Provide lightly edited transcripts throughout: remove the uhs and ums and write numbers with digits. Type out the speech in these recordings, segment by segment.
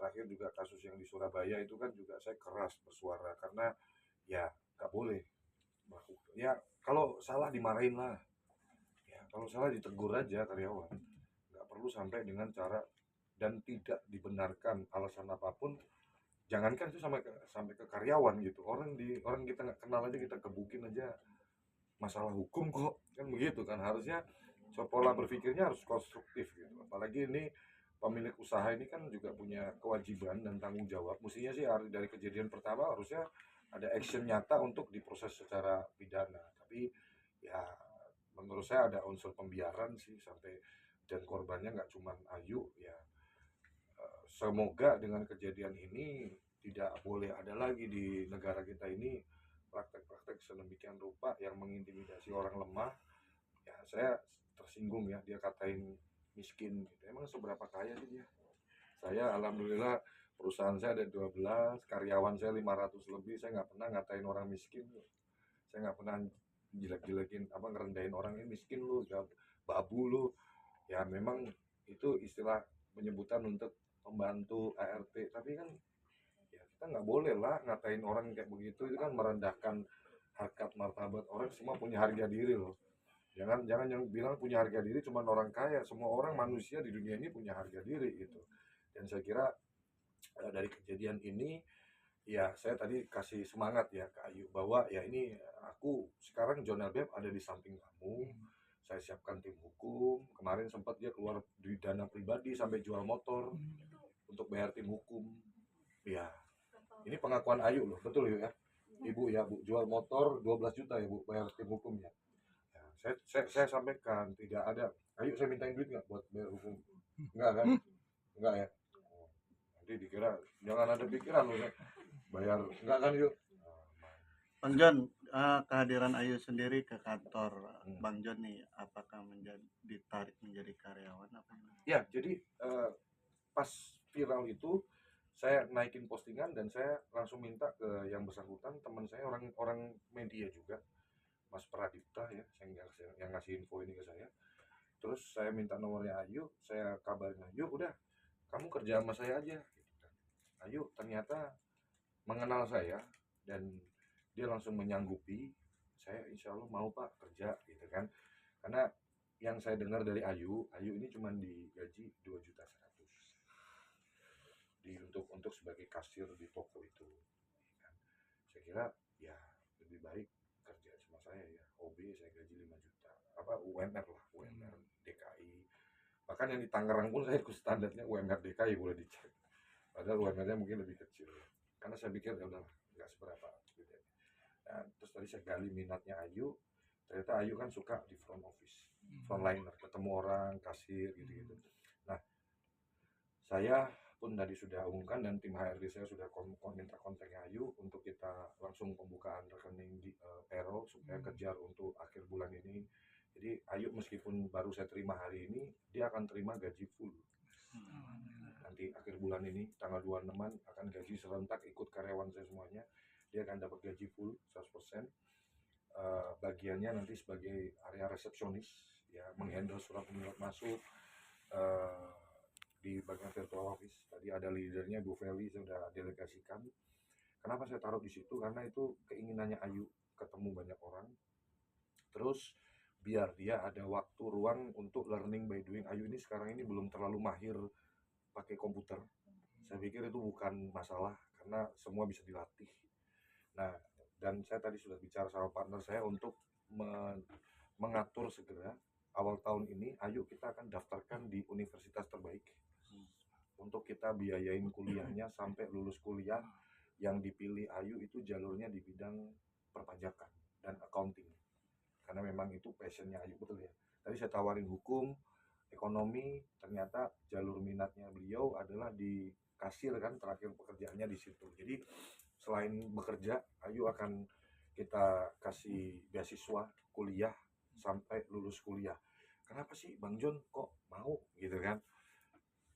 terakhir juga kasus yang di Surabaya itu kan juga saya keras bersuara karena ya nggak boleh melakukan. Ya kalau salah dimarahin lah. Ya kalau salah ditegur aja karyawan. Nggak perlu sampai dengan cara dan tidak dibenarkan alasan apapun. Jangankan itu sampai ke karyawan gitu. Orang kita nggak kenal aja kita gebukin aja masalah hukum kok kan begitu kan harusnya pola berpikirnya harus konstruktif gitu apalagi ini pemilik usaha ini kan juga punya kewajiban dan tanggung jawab mestinya sih dari kejadian pertama harusnya ada action nyata untuk diproses secara pidana tapi ya menurut saya ada unsur pembiaran sih sampai dan korbannya nggak cuma Ayu ya. Semoga dengan kejadian ini tidak boleh ada lagi di negara kita ini praktek-praktek sedemikian rupa yang mengintimidasi orang lemah. Ya saya tersinggung ya dia katain miskin gitu. Emang seberapa kaya sih dia? Saya alhamdulillah perusahaan saya ada 12, karyawan saya 500 lebih. Saya nggak pernah ngatain orang miskin. Saya nggak pernah jelek-jelekin apa ngerendahin orang ini miskin lu, babu lu. Ya memang itu istilah penyebutan untuk membantu ART. Tapi kan ya kita nggak boleh lah ngatain orang kayak begitu. Itu kan merendahkan harkat martabat orang semua punya harga diri loh. Jangan jangan yang bilang punya harga diri cuma orang kaya, semua orang manusia di dunia ini punya harga diri gitu. Dan saya kira dari kejadian ini ya saya tadi kasih semangat ya ke Ayu bahwa ya ini aku sekarang John Beb ada di samping kamu. Saya siapkan tim hukum. Kemarin sempat dia keluar duit dana pribadi sampai jual motor untuk bayar tim hukum. Ya, ini pengakuan Ayu loh, betul ya? Ibu ya, Bu, jual motor 12 juta ya, Bu, bayar tim hukumnya. Ya, saya sampaikan tidak ada. Ayo saya mintain duit nggak buat bayar hukum? Enggak kan? Enggak ya. Oh, nanti dikira jangan ada pikiran loh bayar enggak kan yuk. Bang John, kehadiran Ayu sendiri ke kantor Bang John nih, apakah ditarik menjadi karyawan apa? Ya, jadi pas viral itu saya naikin postingan dan saya langsung minta ke yang bersangkutan teman saya orang media juga Mas Pradipta ya yang ngasih info ini ke saya. Terus saya minta nomornya Ayu, saya kabarin Ayu, udah kamu kerja sama saya aja. Gitu kan. Ayu ternyata mengenal saya dan dia langsung menyanggupi. Saya insya Allah mau Pak kerja gitu kan. Karena yang saya dengar dari Ayu ini cuma digaji 2.100.000 untuk sebagai kasir di toko itu. Kan. Saya kira ya lebih baik kerja sama saya ya. OB saya gaji 5 juta. Apa UMR lah, UMR DKI. Bahkan yang di Tangerang pun saya ikut standarnya UMR DKI boleh dicek. Padahal UMR-nya mungkin lebih kecil. Karena saya pikir ya udah nggak seberapa. Gitu. Nah, terus tadi saya gali minatnya Ayu. Ternyata Ayu kan suka di front office, frontliner, ketemu orang, kasir gitu-gitu. Nah, saya pun tadi sudah umumkan dan tim HRD saya sudah minta kontaknya Ayu untuk kita langsung pembukaan rekening di payroll supaya kejar untuk akhir bulan ini. Jadi Ayu meskipun baru saya terima hari ini, dia akan terima gaji full. Nanti akhir bulan ini tanggal 26-an akan gaji serentak ikut karyawan saya semuanya. Dia akan dapat gaji full 100%. Bagiannya nanti sebagai area resepsionis ya menghandle surat penyurat masuk di bagian virtual office. Tadi ada leadernya Bu Feli saya sudah delegasikan. Kenapa saya taruh di situ? Karena itu keinginannya Ayu ketemu banyak orang. Terus biar dia ada waktu ruang untuk learning by doing. Ayu ini sekarang ini belum terlalu mahir pakai komputer. Saya pikir itu bukan masalah karena semua bisa dilatih. Nah, dan saya tadi sudah bicara sama partner saya untuk mengatur segera awal tahun ini, ayo kita akan daftarkan di universitas terbaik untuk kita biayain kuliahnya sampai lulus kuliah. Yang dipilih Ayu itu jalurnya di bidang perpajakan dan accounting karena memang itu passionnya Ayu betul ya. Tadi saya tawarin hukum, ekonomi, ternyata jalur minatnya beliau adalah di kasir kan terakhir pekerjaannya di situ. Jadi selain bekerja, Ayu akan kita kasih beasiswa kuliah sampai lulus kuliah. Kenapa sih Bang John kok mau gitu kan?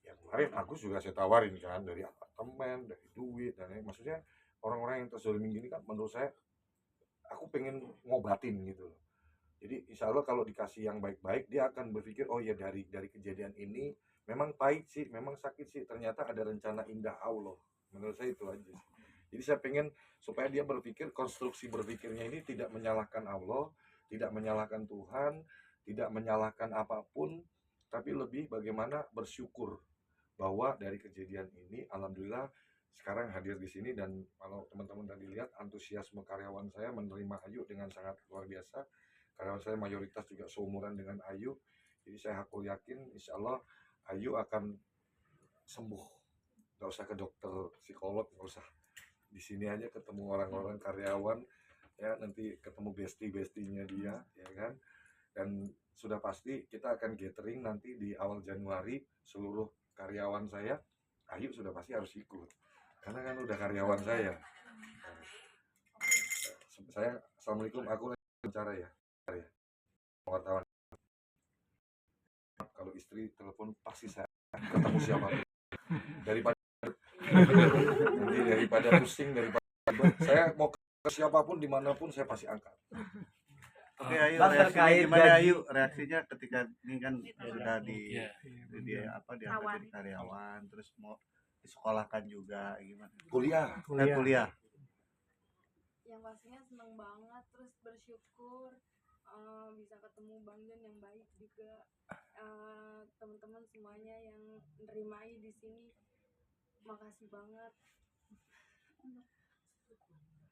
Ya kemarin aku juga saya tawarin kan dari apartemen, dari duit dan maksudnya orang-orang yang terzolimi gini kan menurut saya aku pengen ngobatin gitu loh. Jadi insya Allah kalau dikasih yang baik-baik dia akan berpikir oh ya dari kejadian ini memang pahit sih, memang sakit sih, ternyata ada rencana indah Allah. Menurut saya itu aja sih. Jadi saya pengen supaya dia berpikir, konstruksi berpikirnya ini tidak menyalahkan Allah, tidak menyalahkan Tuhan, tidak menyalahkan apapun, tapi lebih bagaimana bersyukur bahwa dari kejadian ini alhamdulillah sekarang hadir di sini. Dan kalau teman-teman tadi lihat antusiasme karyawan saya menerima Ayu dengan sangat luar biasa. Karyawan saya mayoritas juga seumuran dengan Ayu, jadi saya aku yakin insya Allah Ayu akan sembuh, nggak usah ke dokter psikolog, nggak usah, di sini aja ketemu orang-orang karyawan ya, nanti ketemu bestie-bestinya dia ya kan. Dan sudah pasti kita akan gathering nanti di awal Januari, seluruh karyawan saya, Ayu sudah pasti harus ikut karena kan udah karyawan saya. Saya assalamualaikum, aku lagi bicara ya wartawan. Kalau istri telepon pasti saya ketemu siapa daripada nanti daripada pusing, daripada saya mau ke siapapun dimanapun saya pasti angkat. Oke, Ayu, Bang, reaksinya terkait gimana gaji. Ayu? Reaksinya ketika ini kan sudah Iya. diangkat jadi karyawan, terus mau disekolahkan juga, gimana? Kuliah. Kuliah. Yang pastinya seneng banget, terus bersyukur bisa ketemu Bang Jon yang baik juga, teman-teman semuanya yang nerimai di sini, makasih banget.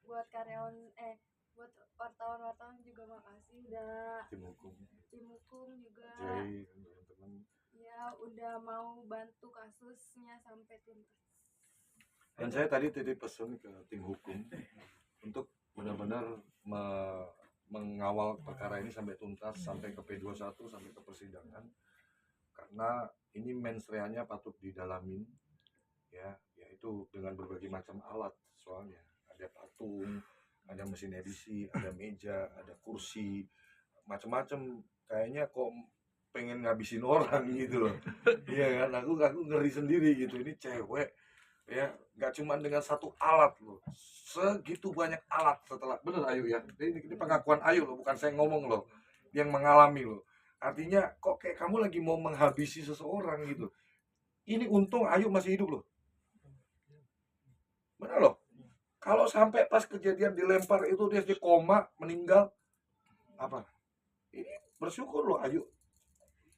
Buat karyawan buat wartawan juga makasih, udah Tim hukum juga Jai dan teman-teman ya udah mau bantu kasusnya sampai tuntas. dan saya tadi titip pesan ke tim hukum untuk benar-benar mengawal perkara ini sampai tuntas, sampai ke P21, sampai ke persidangan, karena ini mens reanya patut didalamin ya, yaitu dengan berbagai macam alat. Soalnya ada patung, ada mesin edisi, ada meja, ada kursi, macam-macam. Kayaknya kok pengen ngabisin orang gitu loh. Iya kan, aku ngeri sendiri gitu. Ini cewek ya, nggak cuma dengan satu alat loh, segitu banyak alat. Setelah bener Ayu ya, ini pengakuan Ayu loh, bukan saya ngomong loh, yang mengalami loh. Artinya kok kayak kamu lagi mau menghabisi seseorang gitu. Ini untung Ayu masih hidup loh, bener loh. Kalau sampai pas kejadian dilempar itu dia di koma meninggal, apa? Ini bersyukur loh Ayu.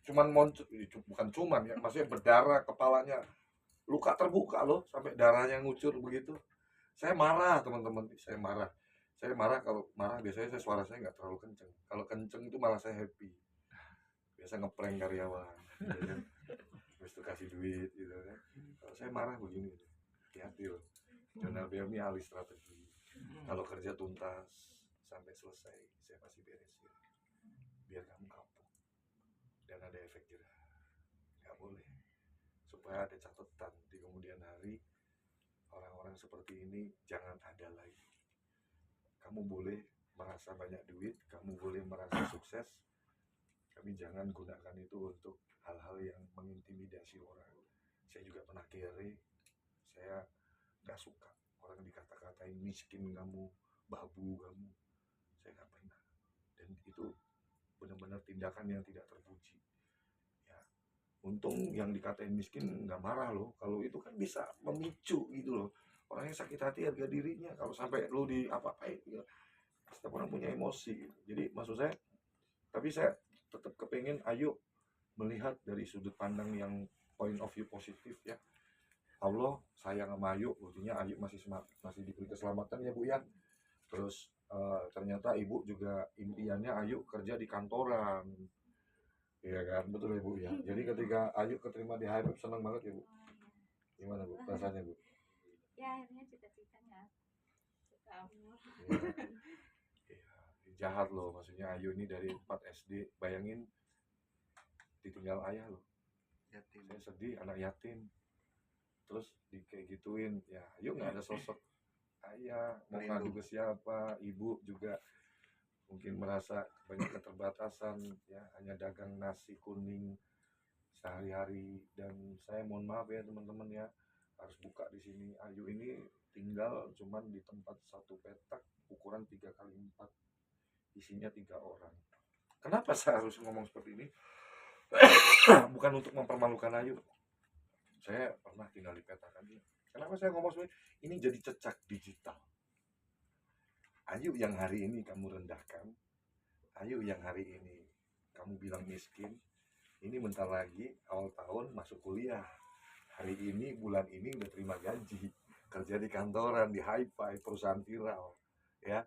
Bukan cuman ya, maksudnya berdarah kepalanya, luka terbuka loh, sampai darahnya ngucur begitu. Saya marah teman-teman, saya marah. Kalau marah biasanya suara saya nggak terlalu kenceng. Kalau kenceng itu malah saya happy. Biasa ngeprank karyawan, gitu kan. Habis itu kasih duit gitu kan. Kalau saya marah begini, hati-hati loh. Channel BMI ahli strategi. Kalau kerja tuntas sampai selesai, saya pasti beresin. Biar kamu kapok dan ada efek jerah. Nggak boleh. Supaya ada catatan di kemudian hari, orang-orang seperti ini jangan ada lagi. Kamu boleh merasa banyak duit, kamu boleh merasa sukses, tapi jangan gunakan itu untuk hal-hal yang mengintimidasi orang. Saya juga pernah kere, saya nggak suka orang dikata-katain miskin kamu, babu kamu. Saya nggak pernah. Dan itu benar-benar tindakan yang tidak terpuji. Ya, untung yang dikatain miskin nggak marah loh. Kalau itu kan bisa memicu gitu loh. Orangnya sakit hati harga dirinya. Kalau sampai lu di apa-apain, ya, setiap orang punya emosi. Gitu. Jadi maksud saya, tapi saya tetap kepengen Ayu melihat dari sudut pandang yang point of view positif ya. Allah sayang sama Ayu, buktinya Ayu masih diberi keselamatan ya Bu ya. Terus ternyata Ibu juga impiannya Ayu kerja di kantoran, ya kan, betul ya Bu ya. Jadi ketika Ayu keterima di HMF senang banget ya Bu. Gimana Bu rasanya Bu? Ya akhirnya cita-citanya kamu. Ya, jahat loh, maksudnya Ayu ini dari 4 SD, bayangin ditinggal ayah loh. Yatim. Saya sedih, anak yatim. Terus kayak gituin, ya Ayu nggak ada sosok ayah, mau ngadu ke siapa, ibu juga mungkin merasa banyak keterbatasan, ya hanya dagang nasi kuning sehari-hari. Dan saya mohon maaf ya teman-teman ya, harus buka di sini. Ayu ini tinggal cuman di tempat satu petak ukuran 3x4, isinya 3 orang. Kenapa saya harus ngomong seperti ini? bukan untuk mempermalukan Ayu. Saya pernah tinggal dikatakan dia. Kenapa saya ngomong seperti ini jadi cecak digital? Ayu yang hari ini kamu rendahkan, Ayu yang hari ini kamu bilang miskin, ini bentar lagi awal tahun masuk kuliah. Hari ini bulan ini udah terima gaji, kerja di kantoran, di hi-fi, perusahaan viral, ya.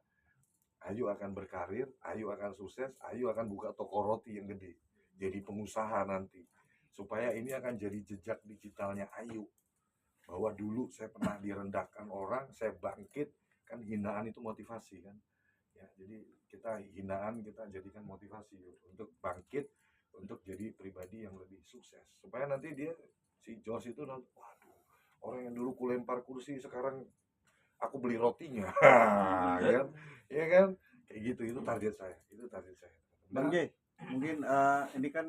Ayu akan berkarir, Ayu akan sukses, Ayu akan buka toko roti yang gede, jadi pengusaha nanti. Supaya ini akan jadi jejak digitalnya Ayu. Bahwa dulu saya pernah direndahkan orang, saya bangkit, kan hinaan itu motivasi kan. Ya, jadi kita hinaan kita jadikan motivasi untuk bangkit, untuk jadi pribadi yang lebih sukses. Supaya nanti dia, si George itu nanti, waduh, orang yang dulu kulempar kursi sekarang aku beli rotinya. Ya kan? Ya kan? Kayak gitu, itu target saya. Bang J, mungkin ini kan